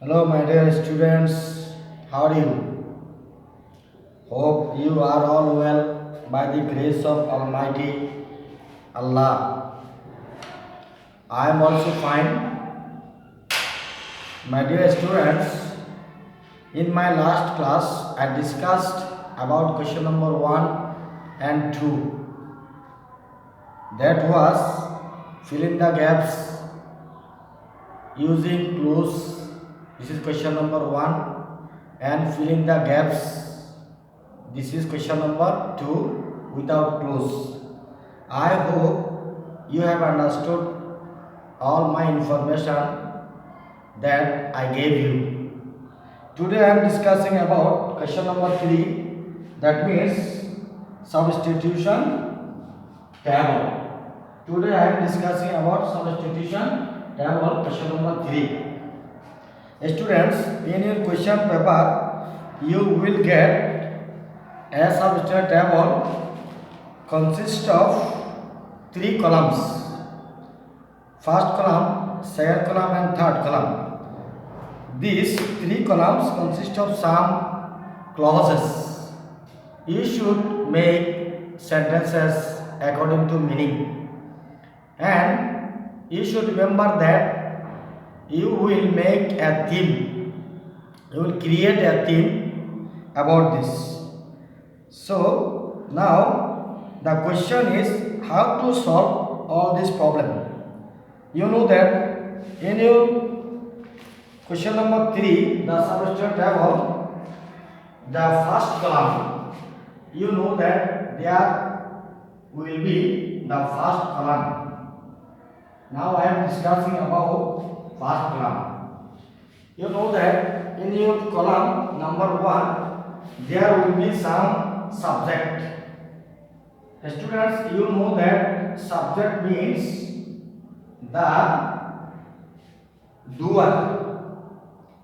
Hello, my dear students. How are you? Hope you are all well by the grace of Almighty Allah. I am also fine. My dear students, in my last class, I discussed about question number 1 and 2. That was fill in the gaps using clues. This is question number 1. And fill in the gaps. This is question number 2 without clues. I hope you have understood all my information that I gave you. Today I am discussing about question number 3, that means substitution table. Today I am discussing about substitution table, question number 3. Students, in your question paper, you will get a substitution table consists of 3 columns. First column, second column and third column. These 3 columns consist of some clauses. You should make sentences according to meaning. And you should remember that you will make a theme. You will create a theme about this. So now the question is how to solve all this problem. You know that in your question number 3, the substitution table, the first column, you know that there will be the first column. Now I am discussing about first column. You know that in your column number 1, there will be some subject. Students, you know that subject means the doer.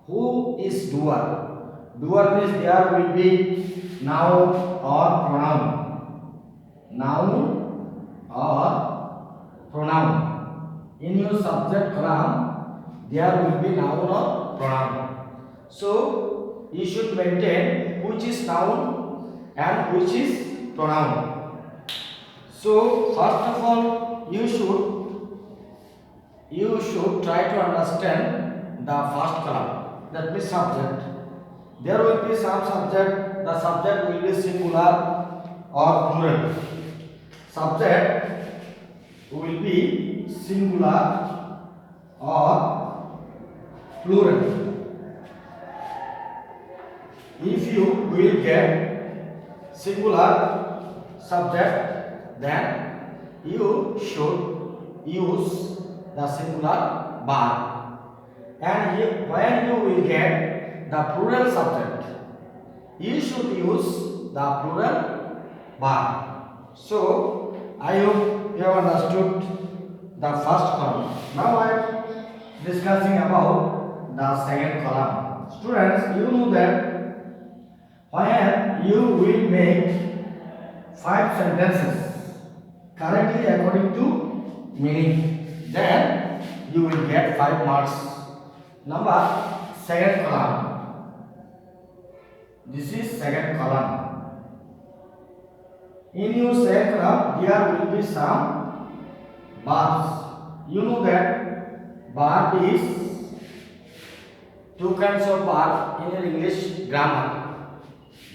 Who is doer? Doer means there will be noun or pronoun. Noun or pronoun. In your subject column, there will be noun or pronoun. So you should maintain which is noun and which is pronoun. So first of all, you should try to understand the first column, that means subject. There will be some subject. The subject will be singular or plural. Subject will be singular or plural. If you will get singular subject, then you should use the singular verb. And when you will get the plural subject, you should use the plural verb. So I hope you have understood the first column. Now I am discussing about the second column. Students, you know that when you will make 5 sentences correctly according to meaning, then you will get 5 marks. Number second column. This is second column. In your second column, there will be some verbs. You know that verb is 2 kinds of verb in your English grammar.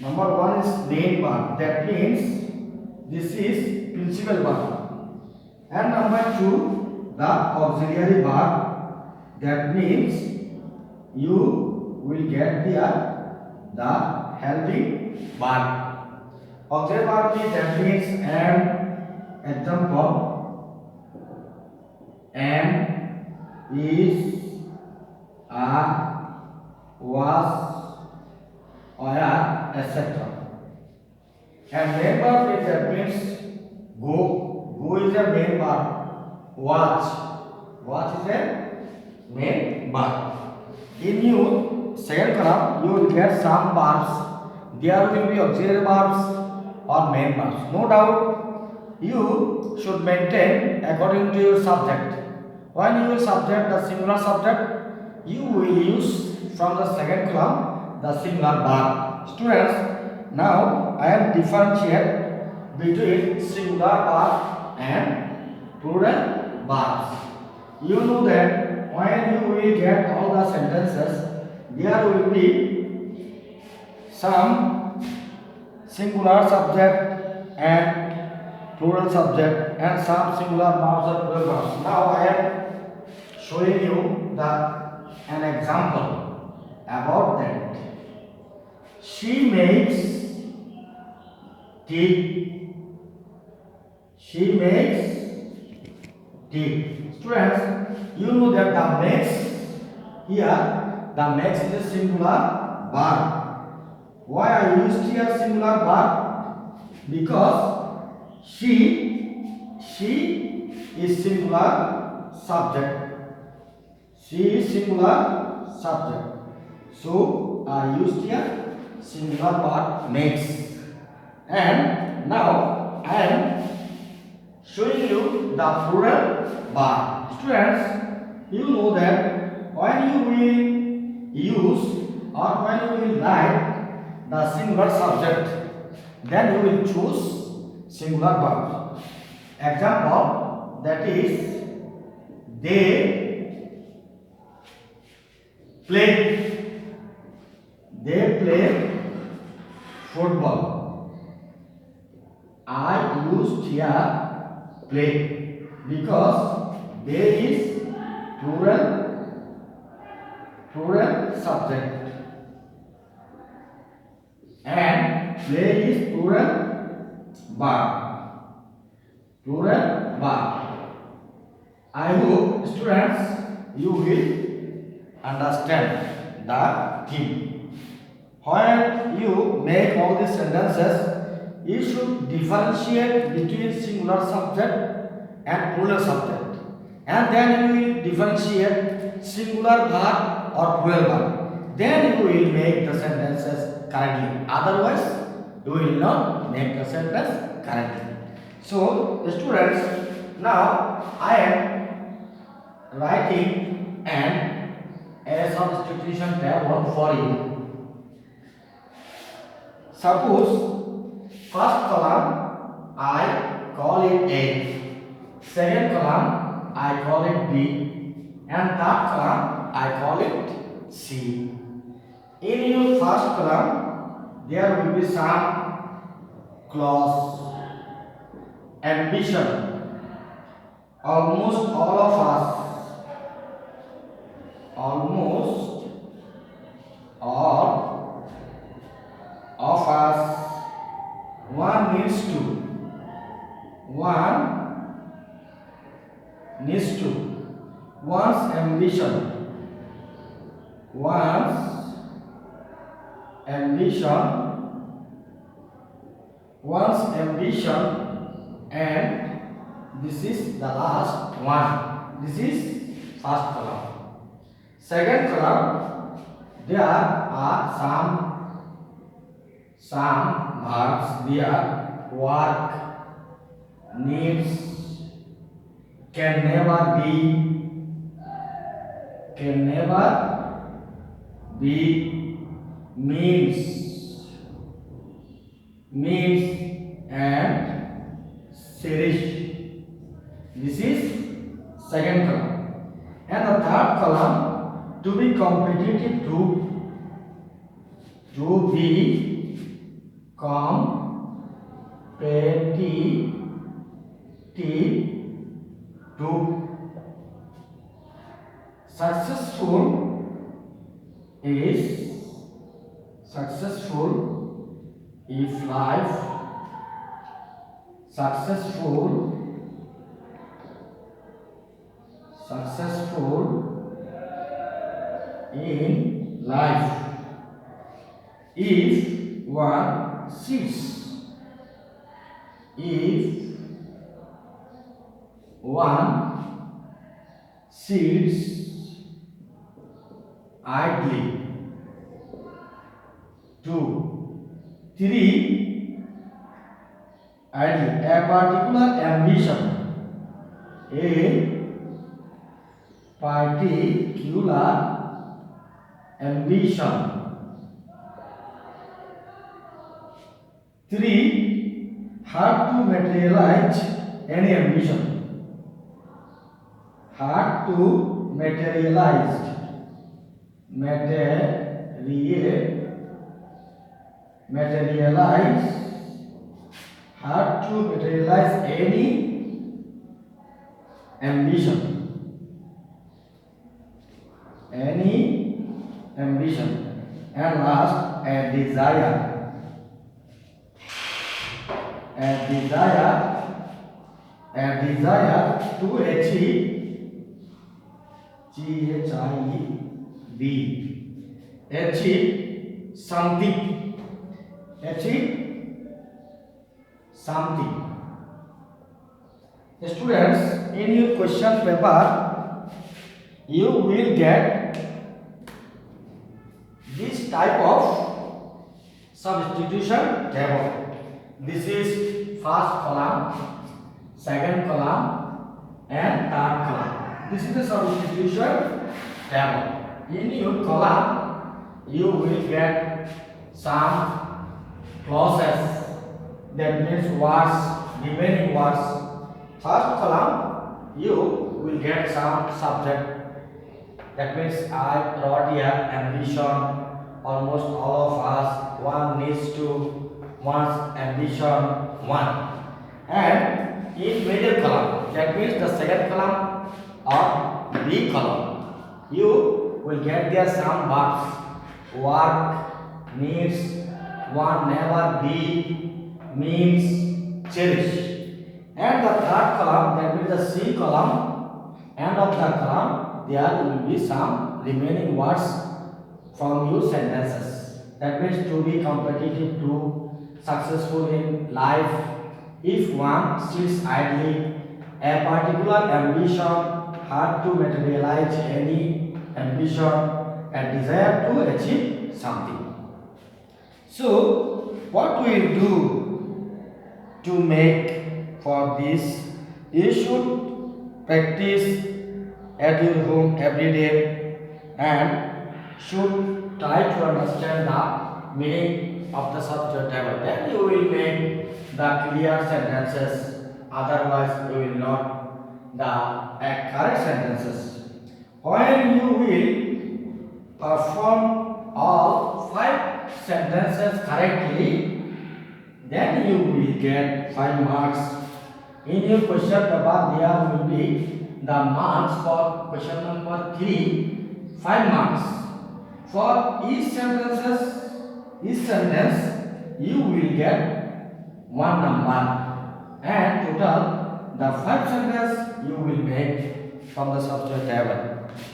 Number 1 is main verb. That means this is principal verb. And number 2, the auxiliary verb. That means you will get the helping verb. Auxiliary verb means, that means am, example, am, is, are, was, or, etc. And main verb is, that means go. Go is a main verb. Watch is a main verb. In your second column, you will get some verbs. There will be auxiliary verbs or main verbs. No doubt, you should maintain according to your subject. When you will subject the singular subject, you will use from the second column the singular verb. Students, now I am differentiate between singular verb and plural verbs. You know that when you will get all the sentences, there will be some singular subject and plural subject and some singular verbs or plural verbs. Now I am showing you an example about that. She makes tea. She makes tea. Students, you know that the makes here, the makes is a singular verb. Why I used here singular verb? Because she is singular subject. She is singular subject. So I used here singular verb makes. And now I am showing you the plural verb. Students, you know that when you will use or when you will write the singular subject, then you will choose singular verb. Example, that is, they play football. I used here play because there is plural subject and play is plural verb. I hope students you will understand the theme. When you make all these sentences, you should differentiate between singular subject and plural subject, and then you will differentiate singular verb or plural verb. Then you will make the sentences correctly. Otherwise, you will not make the sentence correctly. So, students, now I am writing a substitution table for you. Suppose first column I call it A, second column I call it B, and third column I call it C. In your first column there will be some clause, ambition. Almost all of us, one needs to, one's ambition, and this is the last one. This is first column. Second column, there are some verbs. There work, needs, can never be, means, and cherish. This is second column. And the third column, to be competitive, to be competitive, to successful if life, successful in life if one sits, idly. 2, 3, idly, a particular ambition, a particular ambition. 3. Hard to materialize any ambition. Hard to materialize. Materialize. Hard to materialize any ambition. Any ambition. And last, a desire. A desire to achieve. G-H-I-E-V. Achieve something. Achieve something. Students, in your question paper, you will get this type of substitution table. This is first column, second column, and third column. This is the substitution table. In your column, you will get some clauses, that means words, remaining words. First column, you will get some subject, that means I wrote here ambition. Almost all of us, one needs to one's ambition one. And in middle column, that means the second column or B column, you will get there some verbs, work, needs, want, never, be, means, cherish. And the third column, that means the C column, end of the column, there will be some remaining words from your sentences. That means to be competitive, to successful in life, if one sits idly, a particular ambition, hard to materialize any ambition, a desire to achieve something. So, what we will do to make for this? You should practice at your home every day and should try to understand the meaning of the subject table. Then you will make the clear sentences. Otherwise, you will not the correct sentences. When you will perform all 5 sentences correctly, then you will get 5 marks. In your question paper, there will be the marks for question number 3, 5 marks. For each sentence, you will get 1 number, and total the 5 sentences you will make from the subject table.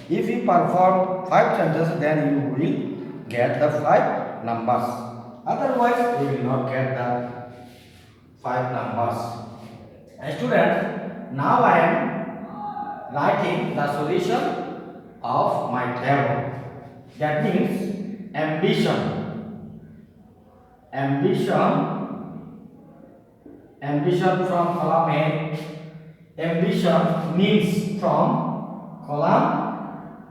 If you perform 5 sentences, then you will get the 5 numbers. Otherwise, you will not get the 5 numbers. Students, now I am writing the solution of my table. That means ambition from column A. Ambition means from column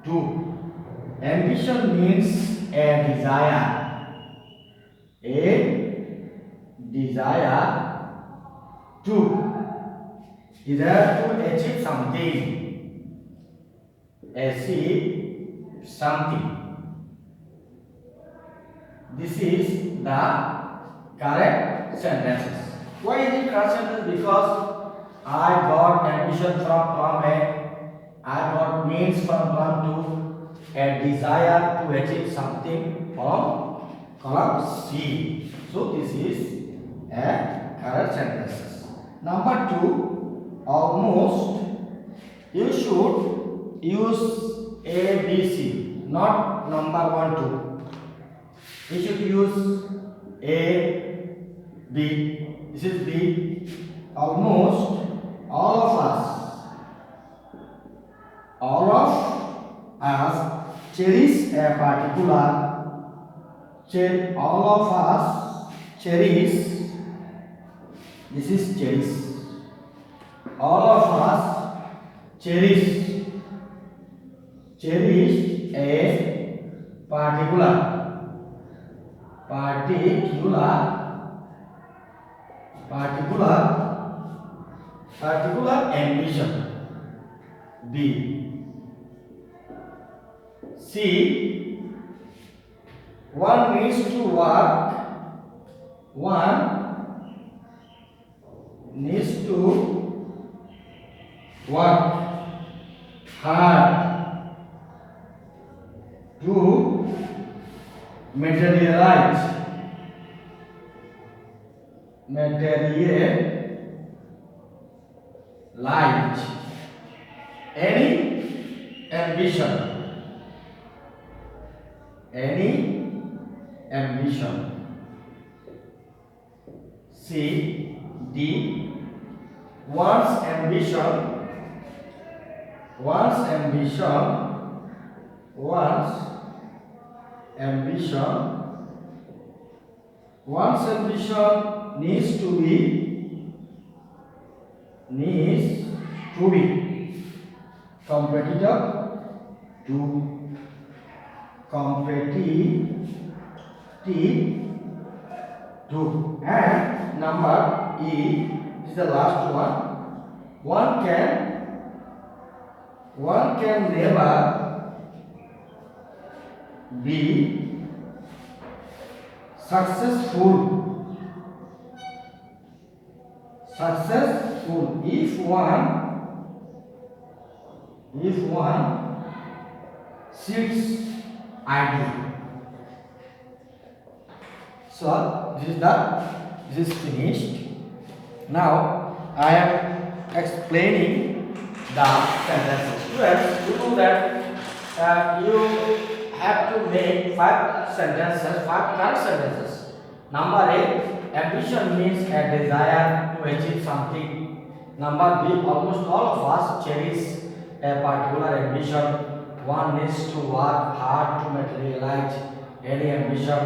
2. Ambition means a desire to achieve something, This is the correct sentences. Why is it correct sentence? Because I got ambition from column A, I got means from column 2, a desire to achieve something from column C. So this is a correct sentences. Number 2, almost. You should use A, B, C, not number 1, 2. We should use A, B. This is B. Almost all of us cherish a particular. All of us cherish. This is cherish. All of us cherish a particular particular particular particular ambition. B. C. One needs to work hard to materialize any ambition. C. D. One's ambition needs to be competitive and number E is the last one. One can never be successful if one sits idle. So this is finished. Now I am explaining the sentences. Students, you know that you have to make 5 correct sentences. Number A, ambition means a desire to achieve something. Number B, almost all of us cherish a particular ambition. One needs to work hard to materialize any ambition.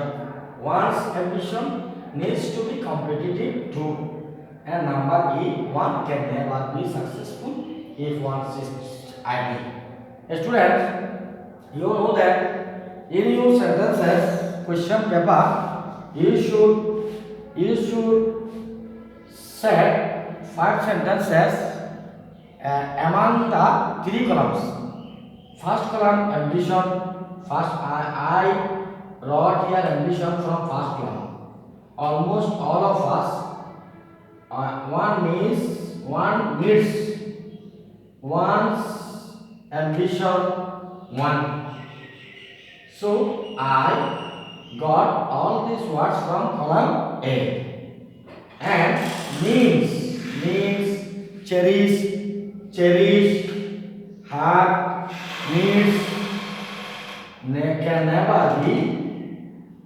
One's ambition needs to be competitive too. And number E, one can never be successful if one sits idle. Students, you know that in your sentences question paper you should set 5 sentences among the 3 columns. First column ambition. First I wrote here ambition from first column. Almost all of us one needs one's ambition one. So I got all these words from column A. And means cherish, heart, needs, can never be.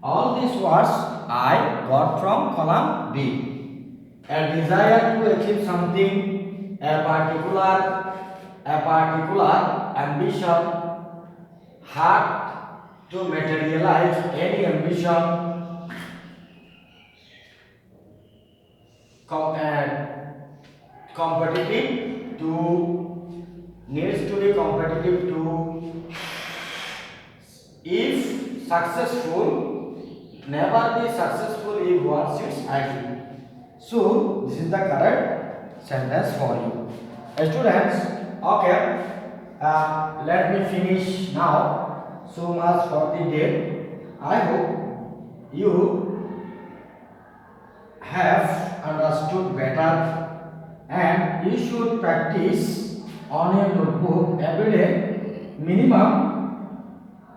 All these words I got from column B. A desire to achieve something, a particular ambition, heart to materialize any ambition, competitive to, needs to be competitive to, if successful, never be successful if one sits idle. So this is the correct sentence for you. Students, okay, let me finish now. So much for the day. I hope you have understood better, and you should practice on your notebook every day minimum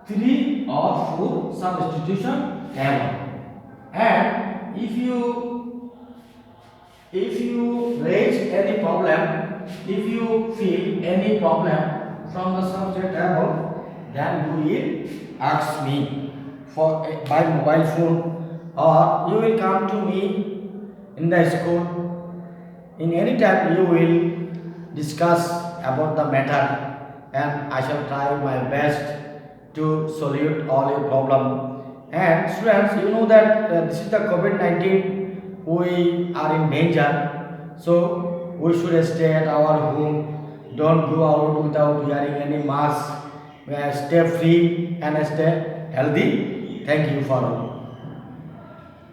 3 or 4 substitution ever. And if you raise any problem, if you feel any problem from the subject above, then you will ask me by mobile phone, or you will come to me in the school. In any time you will discuss about the matter, and I shall try my best to solve all your problem. And students, you know that this is the COVID-19, we are in danger, so we should stay at our home. Don't go out without wearing any mask. Stay free and stay healthy. Thank you for